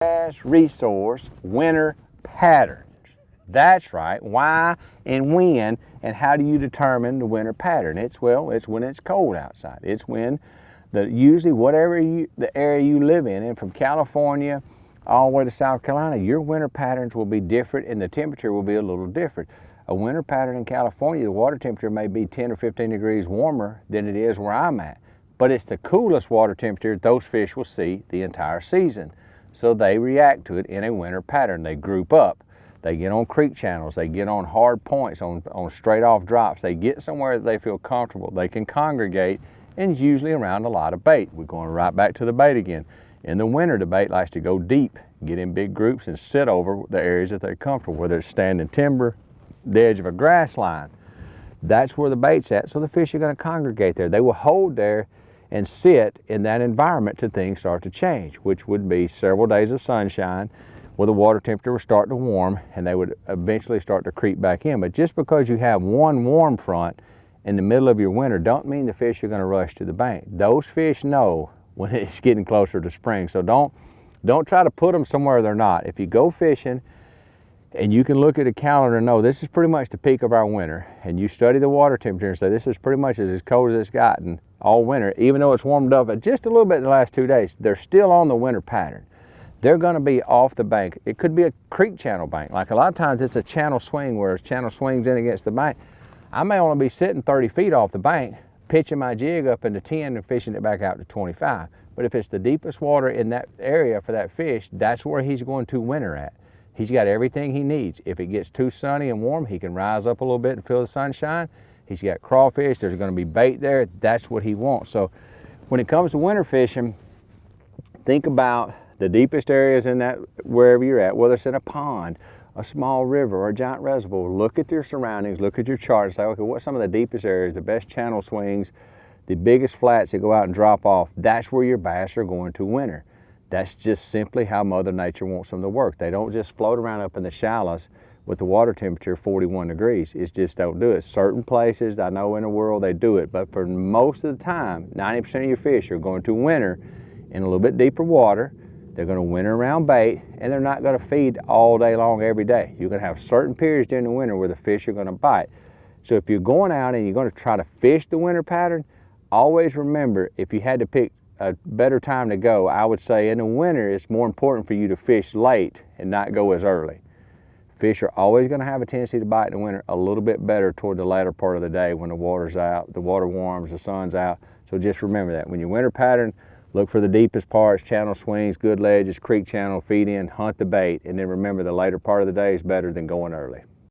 Last resource, winter patterns. That's right. Why and when and how do you determine the winter pattern? It's when it's cold outside. It's when usually the area you live in, and from California all the way to South Carolina, your winter patterns will be different and the temperature will be a little different. A winter pattern in California, the water temperature may be 10 or 15 degrees warmer than it is where I'm at. But it's the coolest water temperature those fish will see the entire season. So they react to it in a winter pattern. They group up. They get on creek channels. They get on hard points, on straight off drops. They get somewhere that they feel comfortable. They can congregate, and it's usually around a lot of bait. We're going right back to the bait again. In the winter, the bait likes to go deep, get in big groups and sit over the areas that they're comfortable, whether it's standing timber, the edge of a grass line. That's where the bait's at, so the fish are going to congregate there. They will hold there and sit in that environment till things start to change, which would be several days of sunshine where the water temperature will start to warm and they would eventually start to creep back in. But just because you have one warm front in the middle of your winter don't mean the fish are going to rush to the bank. Those fish know when it's getting closer to spring, so don't try to put them somewhere they're not. If you go fishing and you can look at a calendar and know this is pretty much the peak of our winter, and you study the water temperature and say this is pretty much as cold as it's gotten all winter, even though it's warmed up just a little bit in the last 2 days, they're still on the winter pattern. They're going to be off the bank. It could be a creek channel bank. Like a lot of times it's a channel swing where a channel swings in against the bank. I may only be sitting 30 feet off the bank, pitching my jig up into 10 and fishing it back out to 25. But if it's the deepest water in that area for that fish, that's where he's going to winter at. He's got everything he needs. If it gets too sunny and warm, he can rise up a little bit and feel the sunshine. He's got crawfish, there's going to be bait there. That's what he wants. So when it comes to winter fishing, think about the deepest areas in that, wherever you're at, whether it's in a pond, a small river, or a giant reservoir. Look at your surroundings, look at your chart and say, okay, what's some of the deepest areas, the best channel swings, the biggest flats that go out and drop off? That's where your bass are going to winter. That's just simply how Mother Nature wants them to work. They don't just float around up in the shallows with the water temperature 41 degrees. It's just don't do it. Certain places, I know in the world they do it, but for most of the time, 90% of your fish are going to winter in a little bit deeper water. They're going to winter around bait, and they're not going to feed all day long every day. You're going to have certain periods during the winter where the fish are going to bite. So if you're going out and you're going to try to fish the winter pattern, always remember, if you had to pick a better time to go, I would say in the winter it's more important for you to fish late and not go as early. Fish are always going to have a tendency to bite in the winter a little bit better toward the latter part of the day when the water's out, the water warms, the sun's out. So just remember that. When you winter pattern, look for the deepest parts, channel swings, good ledges, creek channel, feed in, hunt the bait, and then remember the later part of the day is better than going early.